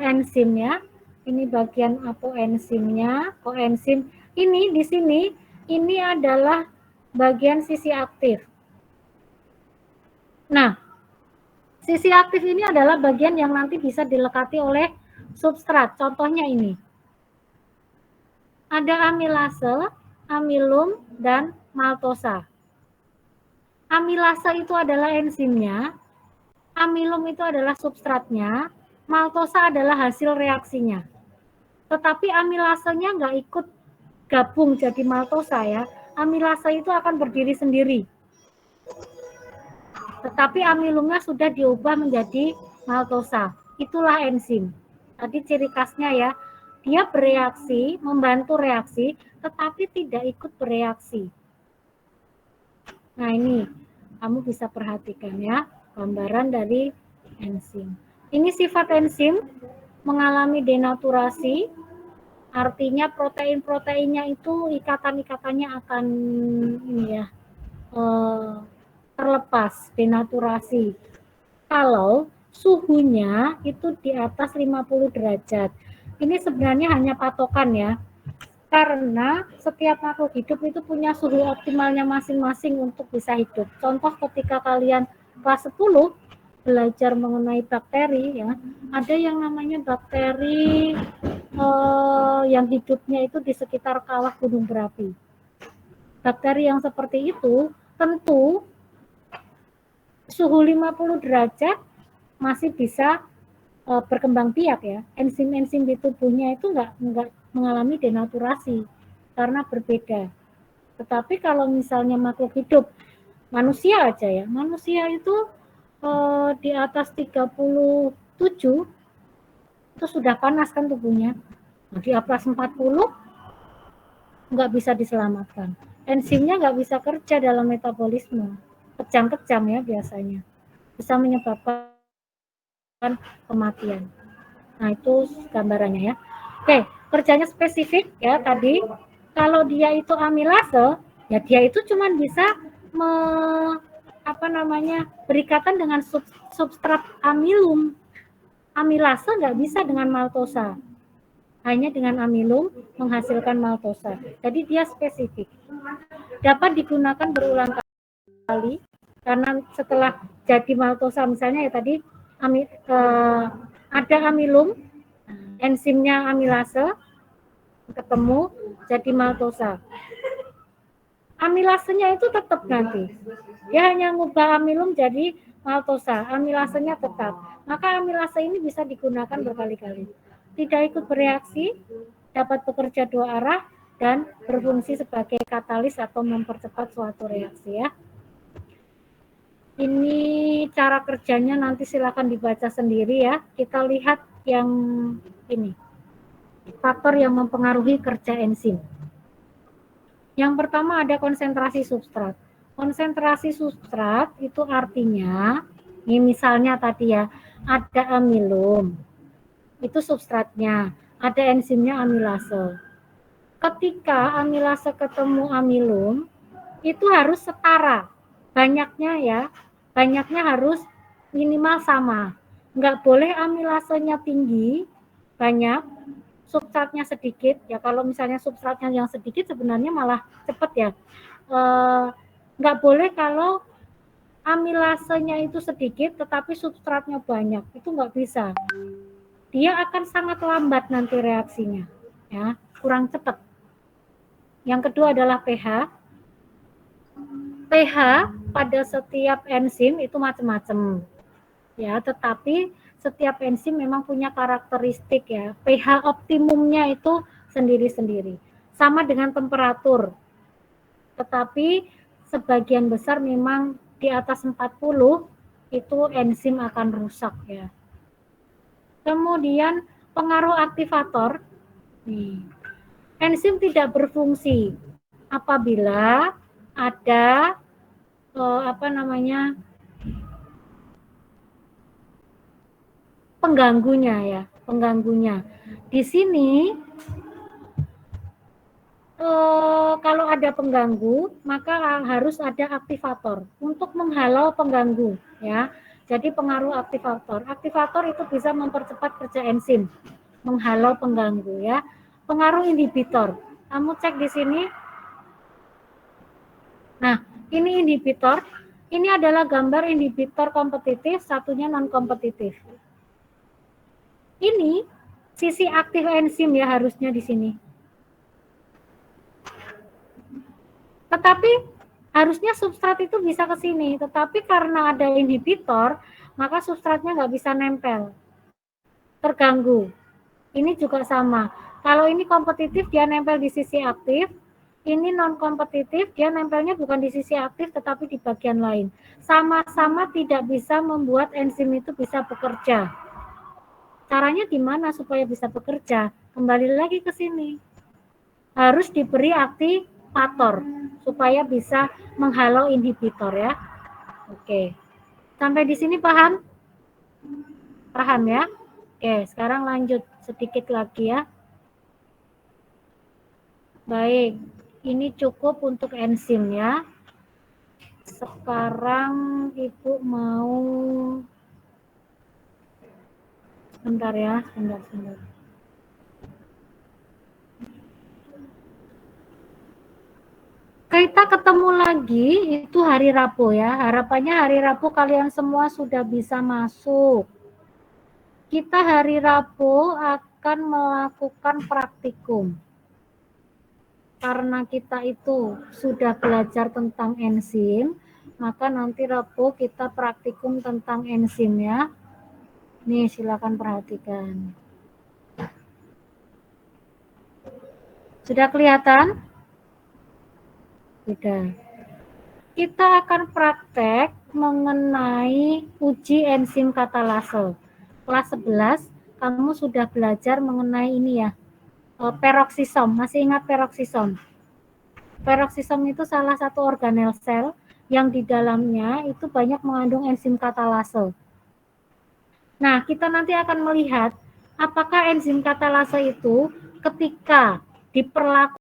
koenzim ya. Ini bagian apoenzimnya, koenzim. Ini di sini, ini adalah bagian sisi aktif. Nah, sisi aktif ini adalah bagian yang nanti bisa dilekati oleh substrat. Contohnya ini. Ada amilase, amilum, dan maltosa. Amilase itu adalah enzimnya, amilum itu adalah substratnya, maltosa adalah hasil reaksinya. Tetapi amilasenya nggak ikut gabung jadi maltosa ya. Amilase itu akan berdiri sendiri. Tetapi amilumnya sudah diubah menjadi maltosa. Itulah enzim. Tadi ciri khasnya ya, dia bereaksi, membantu reaksi, tetapi tidak ikut bereaksi. Nah ini, kamu bisa perhatikan ya, gambaran dari enzim. Ini sifat enzim mengalami denaturasi, artinya protein-proteinnya itu ikatan-ikatannya akan ini ya, terlepas, denaturasi. Kalau suhunya itu di atas 50 derajat. Ini sebenarnya hanya patokan ya. Karena setiap makhluk hidup itu punya suhu optimalnya masing-masing untuk bisa hidup. Contoh ketika kalian kelas 10 belajar mengenai bakteri ya, ada yang namanya bakteri yang hidupnya itu di sekitar kawah gunung berapi. Bakteri yang seperti itu tentu suhu 50 derajat masih bisa berkembang biak ya. Enzim-enzim di tubuhnya itu enggak mengalami denaturasi karena berbeda. Tetapi kalau misalnya makhluk hidup, manusia aja ya, manusia itu di atas 37 itu sudah panas kan tubuhnya. Nah, di atas 40 nggak bisa diselamatkan. Enzimnya nggak bisa kerja dalam metabolisme. Kejang-kejang ya biasanya. Bisa menyebabkan kematian. Nah, itu gambarannya ya. Oke, kerjanya spesifik ya tadi. Kalau dia itu amilase, ya dia itu cuma bisa berikatan dengan substrat amilum. Amilase nggak bisa dengan maltosa. Hanya dengan amilum menghasilkan maltosa. Jadi dia spesifik. Dapat digunakan berulang kali karena setelah jadi maltosa misalnya ya tadi ada amilum, enzimnya amilase ketemu jadi maltosa. Amilasenya itu tetap nanti. Dia hanya ngubah amilum jadi maltosa, amilasenya tetap. Maka amilase ini bisa digunakan berkali-kali. Tidak ikut bereaksi, dapat bekerja dua arah, dan berfungsi sebagai katalis atau mempercepat suatu reaksi ya. Ini cara kerjanya nanti silakan dibaca sendiri ya. Kita lihat yang ini. Faktor yang mempengaruhi kerja enzim. Yang pertama ada konsentrasi substrat. Konsentrasi substrat itu artinya, ini misalnya tadi ya, ada amilum. Itu substratnya. Ada enzimnya amilase. Ketika amilase ketemu amilum, itu harus setara. Banyaknya harus minimal sama. Nggak boleh amilasenya tinggi, banyak, substratnya sedikit. Ya kalau misalnya substratnya yang sedikit sebenarnya malah cepat ya. Nggak boleh kalau amilasenya itu sedikit tetapi substratnya banyak. Itu nggak bisa. Dia akan sangat lambat nanti reaksinya. Ya, kurang cepat. Yang kedua adalah pH. pH pada setiap enzim itu macam-macam. Ya, tetapi setiap enzim memang punya karakteristik ya. pH optimumnya itu sendiri-sendiri. Sama dengan temperatur. Tetapi sebagian besar memang di atas 40 itu enzim akan rusak ya. Kemudian pengaruh aktivator. Enzim tidak berfungsi apabila ada pengganggunya ya, pengganggunya. Di sini kalau ada pengganggu, maka harus ada aktivator untuk menghalau pengganggu ya. Jadi pengaruh aktivator. Aktivator itu bisa mempercepat kerja enzim, menghalau pengganggu ya. Pengaruh inhibitor. Kamu cek di sini. Nah, ini inhibitor. Ini adalah gambar inhibitor kompetitif, satunya non kompetitif. Ini sisi aktif enzim ya harusnya di sini. Tetapi harusnya substrat itu bisa ke sini, tetapi karena ada inhibitor, maka substratnya nggak bisa nempel, terganggu. Ini juga sama. Kalau ini kompetitif, dia nempel di sisi aktif. Ini non kompetitif, dia nempelnya bukan di sisi aktif, tetapi di bagian lain. Sama-sama tidak bisa membuat enzim itu bisa bekerja. Caranya gimana supaya bisa bekerja? Kembali lagi ke sini. Harus diberi aktivator supaya bisa menghalau inhibitor ya. Oke. Sampai di sini paham? Paham ya? Oke, sekarang lanjut sedikit lagi ya. Baik, ini cukup untuk enzim ya. Sekarang Ibu mau sebentar ya, sebentar. Kita ketemu lagi itu hari Rabu ya. Harapannya hari Rabu kalian semua sudah bisa masuk. Kita hari Rabu akan melakukan praktikum. Karena kita itu sudah belajar tentang enzim, maka nanti Rabu kita praktikum tentang enzim ya. Nih, silakan perhatikan. Sudah kelihatan? Sudah. Kita akan praktek mengenai uji enzim katalase. Kelas 11, kamu sudah belajar mengenai ini ya, peroksisom. Masih ingat peroksisom? Peroksisom itu salah satu organel sel yang di dalamnya itu banyak mengandung enzim katalase. Nah, kita nanti akan melihat apakah enzim katalase itu ketika diperlakukan